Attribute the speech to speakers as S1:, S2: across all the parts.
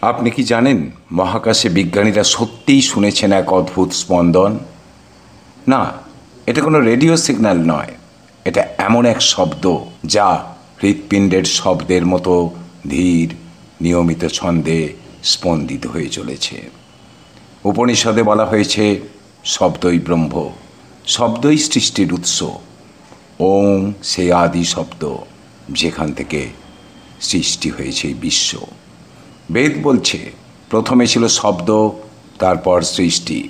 S1: আপনি কি জানেন মহাকাশে বিজ্ঞানীরা সত্যিই শুনেছেন এক অদ্ভুত স্পন্দন? না, এটা কোনো রেডিও সিগন্যাল নয়। এটা এমন এক শব্দ যা হৃৎপিণ্ডের শব্দের মতো ধীর নিয়মিত ছন্দে স্পন্দিত হয়ে চলেছে। উপনিষদে বলা হয়েছে, শব্দই ব্রহ্ম, শব্দই সৃষ্টির উৎস। ওং সেই আদি শব্দ, যেখান থেকে সৃষ্টি হয়েছে এই বিশ্ব। বেদ বলছে প্রথমে ছিল শব্দ, তারপর সৃষ্টি।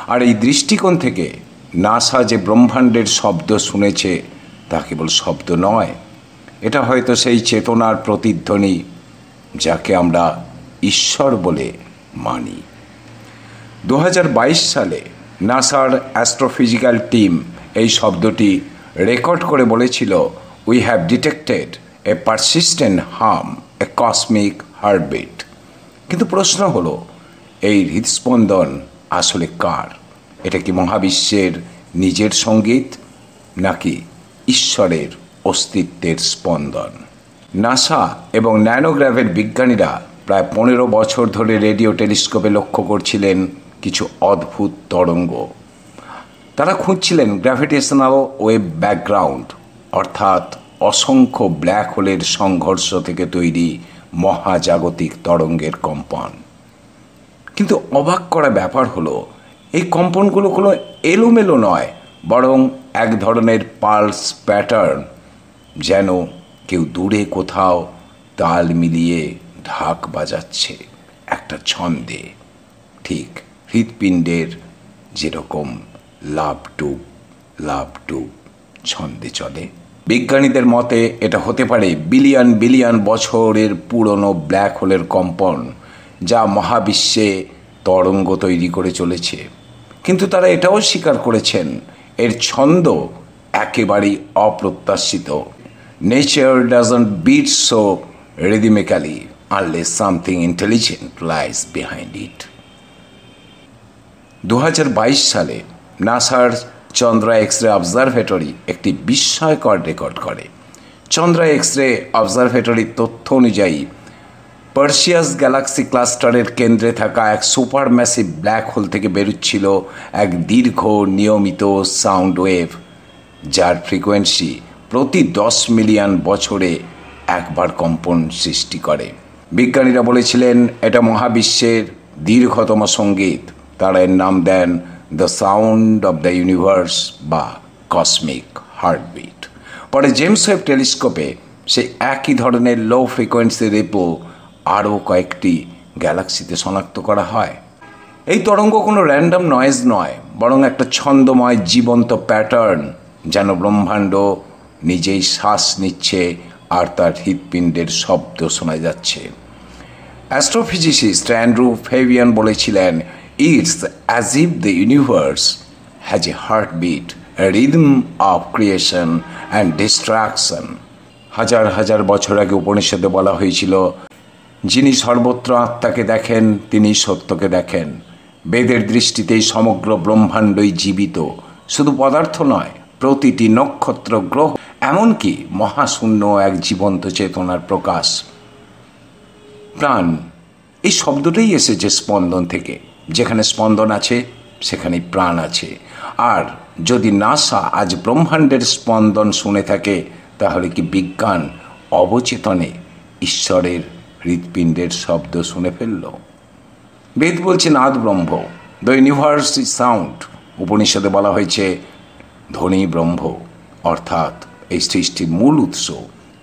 S1: আর এই দৃষ্টিকোণ থেকে নাসা যে ব্রহ্মাণ্ডের শব্দ শুনেছে তা কেবল শব্দ নয়, এটা হয়তো সেই চেতনার প্রতিধ্বনি যাকে আমরা ঈশ্বর বলে মানি। 2022 সালে নাসার অ্যাস্ট্রোফিজিক্যাল টিম এই শব্দটি রেকর্ড করে বলেছিল, we have detected A persistent হাম, এ কসমিক হার্টবিট। কিন্তু প্রশ্ন হলো, এই হৃদস্পন্দন আসলে কার? এটা কি মহাবিশ্বের নিজের সঙ্গীত, নাকি ঈশ্বরের অস্তিত্বের স্পন্দন? নাসা এবং ন্যানোগ্র্যাভের বিজ্ঞানীরা প্রায় 15 বছর ধরে রেডিও টেলিস্কোপে লক্ষ্য করছিলেন কিছু অদ্ভুত তরঙ্গ। তারা খুঁজছিলেন গ্র্যাভিটেশনাল ওয়েভ ব্যাকগ্রাউন্ড, অর্থাৎ অসংখ্য ব্ল্যাক হোলের সংঘর্ষ থেকে তৈরি মহাজাগতিক তরঙ্গের কম্পন। কিন্তু অবাক করা ব্যাপার হলো, এই কম্পনগুলো কোনো এলোমেলো নয়, বরং এক ধরনের পালস প্যাটার্ন, যেন কেউ দূরে কোথাও তাল মিলিয়ে ঢাক বাজাচ্ছে একটা ছন্দে, ঠিক হৃৎপিণ্ডের যেরকম লাভ ডুব লাভ ডুব ছন্দে চলে। বিজ্ঞানীদের মতে এটা হতে পারে বিলিয়ন বিলিয়ন বছরের পুরনো ব্ল্যাক হোলের কম্পন, যা মহাবিশ্বে তরঙ্গ তৈরি করে চলেছে। কিন্তু তারা এটাও স্বীকার করেছেন, এর ছন্দ একেবারেই অপ্রত্যাশিত। Nature doesn't beat so rhythmically unless something intelligent lies behind it. 2022 সালে নাসার চন্দ্রা এক্স-রে অবজারভেটরি একটি বিস্ময়কর রেকর্ড করে। চন্দ্রা এক্স-রে অবজারভেটরির তথ্য অনুযায়ী পার্সিয়াস গ্যালাক্সি ক্লাস্টারের কেন্দ্রে থাকা এক সুপার ম্যাসিভ ব্ল্যাক হোল থেকে বেরোচ্ছিল এক দীর্ঘ নিয়মিত সাউন্ড ওয়েভ, যার ফ্রিকোয়েন্সি প্রতি 10 মিলিয়ন বছরে একবার কম্পন সৃষ্টি করে। বিজ্ঞানীরা বলেছিলেন এটা মহাবিশ্বের দীর্ঘতম সঙ্গীত। তারা এর নাম দেন the sound of the universe বা কসমিক হার্টবিট। পরে জেমস ওয়েব টেলিস্কোপে সেই একই ধরনের লো ফ্রিকোয়েন্সি রিপল আরও কয়েকটি গ্যালাক্সিতে শনাক্ত করা হয়। এই তরঙ্গ কোনো র্যান্ডম নয়েজ নয়, বরং একটা ছন্দময় জীবন্ত প্যাটার্ন, যেন ব্রহ্মাণ্ড নিজেই শ্বাস নিচ্ছে আর তার হৃৎপিণ্ডের শব্দ শোনা যাচ্ছে। অ্যাস্ট্রোফিজিসিস্ট অ্যান্ড্রু ফেবিয়ান বলেছিলেন, it's as if the universe has a heartbeat, a rhythm of creation and destruction. হাজার হাজার বছর আগে উপনিষদে বলা হয়েছিল, যিনি সর্বত্র আত্মাকে দেখেন তিনি সত্যকে দেখেন। বেদের দৃষ্টিতেই সমগ্র ব্রহ্মাণ্ডই জীবিত, শুধু পদার্থ নয়, প্রতিটি নক্ষত্র, গ্রহ, এমনকি মহাশূন্য এক জীবন্ত চেতনার প্রকাশ। প্রাণ, এই শব্দটাই এসেছে স্পন্দন থেকে। যেখানে স্পন্দন আছে সেখানেই প্রাণ আছে। আর যদি নাসা আজ ব্রহ্মাণ্ডের স্পন্দন শুনে থাকে, তাহলে কি বিজ্ঞান অবচেতনে ঈশ্বরের হৃৎপিণ্ডের শব্দ শুনে ফেলল? বেদ বলছে নাদ ব্রহ্ম, দ্য ইউনিভার্স ইজ সাউন্ড। উপনিষদে বলা হয়েছে ধ্বনি ব্রহ্ম, অর্থাৎ এই সৃষ্টির মূল উৎস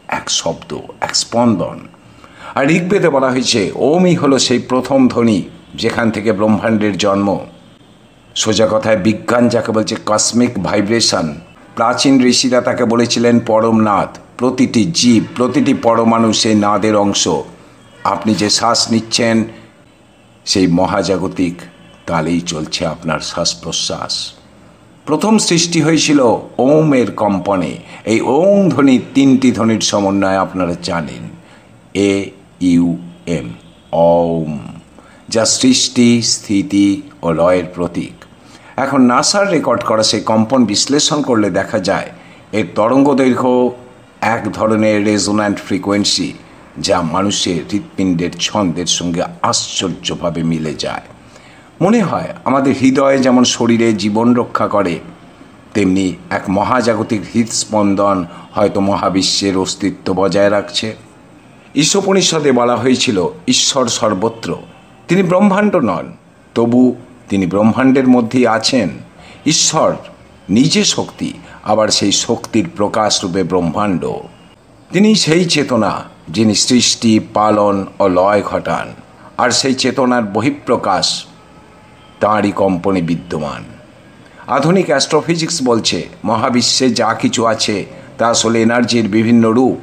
S1: এক শব্দ, এক স্পন্দন। আর ঋগ্বেদে বলা হয়েছে ওমই হলো সেই প্রথম ধ্বনি যেখান থেকে ব্রহ্মাণ্ডের জন্ম। সোজা কথায় বিজ্ঞান যাকে বলছে কসমিক ভাইব্রেশন, প্রাচীন ঋষিরা তাকে বলেছিলেন পরম নাদ। প্রতিটি জীব, প্রতিটি পরমাণু সেই নাদের অংশ। আপনি যে শ্বাস নিচ্ছেন সেই মহাজাগতিক তালেই চলছে আপনার শ্বাস প্রশ্বাস। প্রথম সৃষ্টি হয়েছিল ওমের কম্পনে। এই ওম ধ্বনি 3টি ধ্বনির সমন্বয় আপনারা জানেন, এ ইউ এম, ওম, যা সৃষ্টি, স্থিতি ও লয়ের প্রতীক। এখন নাসার রেকর্ড করা সেই কম্পন বিশ্লেষণ করলে দেখা যায় এর তরঙ্গ দৈর্ঘ্য এক ধরনের রেজোন্যান্ট ফ্রিকোয়েন্সি, যা মানুষের হৃৎপিণ্ডের ছন্দের সঙ্গে আশ্চর্যভাবে মিলে যায়। মনে হয় আমাদের হৃদয়ে যেমন শরীরে জীবন রক্ষা করে, তেমনি এক মহাজাগতিক হৃদস্পন্দন হয়তো মহাবিশ্বের অস্তিত্ব বজায় রাখছে। ঈশোপনিষদে বলা হয়েছিল ঈশ্বর সর্বত্র। তিনি ব্রহ্মাণ্ড নন, তবু তিনি ব্রহ্মাণ্ডের মধ্যেই আছেন। ঈশ্বর নিজে শক্তি, আবার সেই শক্তির প্রকাশ রূপে ব্রহ্মাণ্ড। তিনি সেই চেতনা যিনি সৃষ্টি, পালন ও লয় ঘটান, আর সেই চেতনার বহিঃপ্রকাশ তাঁরই কম্পনে বিদ্যমান। আধুনিক অ্যাস্ট্রোফিজিক্স বলছে মহাবিশ্বে যা কিছু আছে তা আসলে এনার্জির বিভিন্ন রূপ।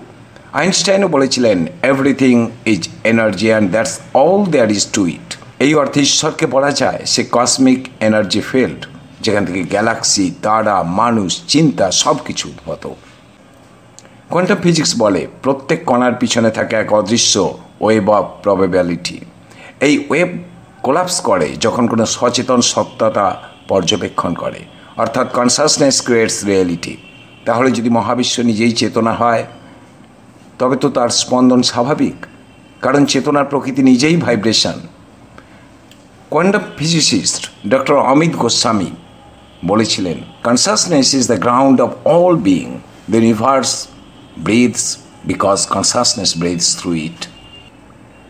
S1: আইনস্টাইনও বলেছিলেন everything is energy and that's all there is to it. এই অর্থে ঈশ্বরকে বলা যায় সে কসমিক এনার্জি ফিল্ড, যেখান থেকে গ্যালাক্সি, তারা, মানুষ, চিন্তা সব কিছু উদ্ভূত। কোয়ান্টাম ফিজিক্স বলে প্রত্যেক কণার পিছনে থাকে এক অদৃশ্য ওয়েব অফ প্রবাবিলিটি। এই ওয়েব কোলাপস করে যখন কোনো সচেতন সত্যতা পর্যবেক্ষণ করে, অর্থাৎ কনসাসনেস ক্রিয়েটস রিয়েলিটি। তাহলে যদি মহাবিশ্ব নিজেই চেতনা হয়, তবে তো তার স্পন্দন স্বাভাবিক, কারণ চেতনার প্রকৃতি নিজেই ভাইব্রেশন। Quantum physicist doctor Amit Goswami বলেছিলেন consciousness is the ground of all being, the universe breathes because consciousness breathes through it.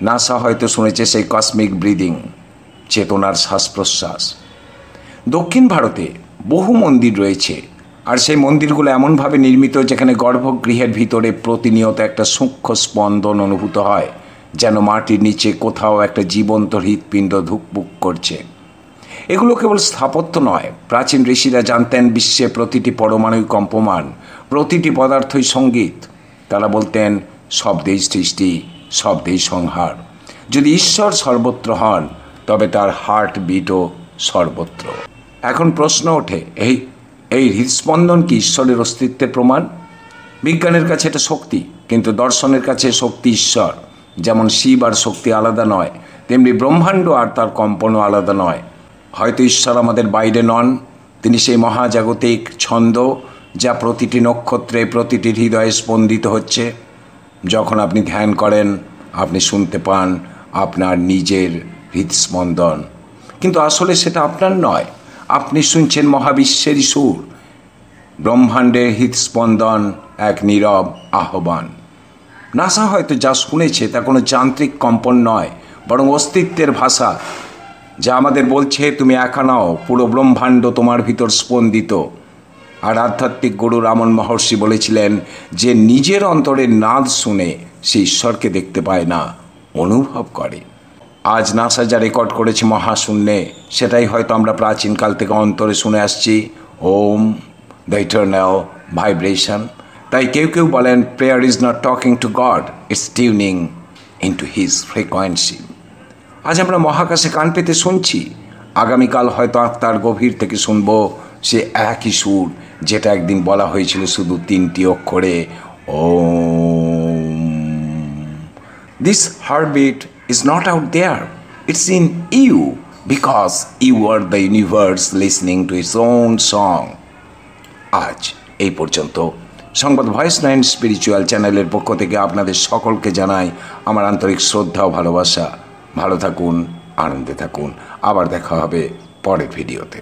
S1: NASA হয়তো শুনেছে সেই কসমিক ব্রিদিং, চেতনার শ্বাস প্রশ্বাস। দক্ষিণ ভারতে বহু মন্দির রয়েছে, আর সেই মন্দিরগুলো এমনভাবে নির্মিত যেখানে গর্ভগৃহের ভিতরে প্রতিনিয়ত একটা সূক্ষ্ম স্পন্দন অনুভূত হয়, যেন মাটির নিচে কোথাও একটা জীবন্ত হৃৎপিণ্ড ধুকপুক করছে। এগুলো কেবল স্থাপত্য নয়, প্রাচীন ঋষিরা জানতেন বিশ্বে প্রতিটি পরমাণুই কম্পমান, প্রতিটি পদার্থই সঙ্গীত। তারা বলতেন শব্দেই সৃষ্টি, শব্দেই সংহার। যদি ঈশ্বর সর্বত্র হন, তবে তার হার্ট বিটও সর্বত্র। এখন প্রশ্ন ওঠে, এই হৃদস্পন্দন কি ঈশ্বরের অস্তিত্বের প্রমাণ? বিজ্ঞানের কাছে এটা শক্তি, কিন্তু দর্শনের কাছে শক্তি ঈশ্বর। যেমন শিব আর শক্তি আলাদা নয়, তেমনি ব্রহ্মাণ্ড আর তার কম্পনও আলাদা নয়। হয়তো ঈশ্বর আমাদের বাইরে নন, তিনি সেই মহাজাগতিক ছন্দ যা প্রতিটি নক্ষত্রে, প্রতিটি হৃদয়ে স্পন্দিত হচ্ছে। যখন আপনি ধ্যান করেন, আপনি শুনতে পান আপনার নিজের হৃদস্পন্দন, কিন্তু আসলে সেটা আপনার নয়। আপনি শুনছেন মহাবিশ্বেরই সুর। ব্রহ্মাণ্ডের হৃদস্পন্দন এক নীরব আহ্বান। নাসা হয়তো যা শুনেছে তা কোনো যান্ত্রিক কম্পন নয়, বরং অস্তিত্বের ভাষা, যা আমাদের বলছে তুমি একা নাও, পুরো ব্রহ্মাণ্ড তোমার ভিতর স্পন্দিত। আর আধ্যাত্মিক গুরু রামন মহর্ষি বলেছিলেন যে নিজের অন্তরের নাদ শুনে সে ঈশ্বরকে দেখতে পায় না, অনুভব করে। আজ নাসা যা রেকর্ড করেছে মহাশূন্যে, সেটাই হয়তো আমরা প্রাচীনকাল থেকে অন্তরে শুনে আসছি, ওম, দ্য ইটারনাল ভাইব্রেশন। তাই কেউ কেউ বলেন prayer is not talking to god, it's tuning into his frequency. আজ আমরা মহাকাশে কান পেতে শুনছি, আগামীকাল হয়তো আত্মার গভীর থেকে শুনব সে একই সুর, যেটা একদিন বলা হয়েছিল শুধু 3টি অক্ষরে, Om. This heartbeat is not out there, it's in you, because you are the universe listening to its own song. আজ এই পর্যন্ত। সংবাদ ভয়েস 9 স্পিরিচুয়াল চ্যানেলের পক্ষ থেকে আপনাদের সকলকে জানাই আমার আন্তরিক শ্রদ্ধা ও ভালোবাসা। ভালো থাকুন, আনন্দে থাকুন। আবার দেখা হবে পরের ভিডিওতে।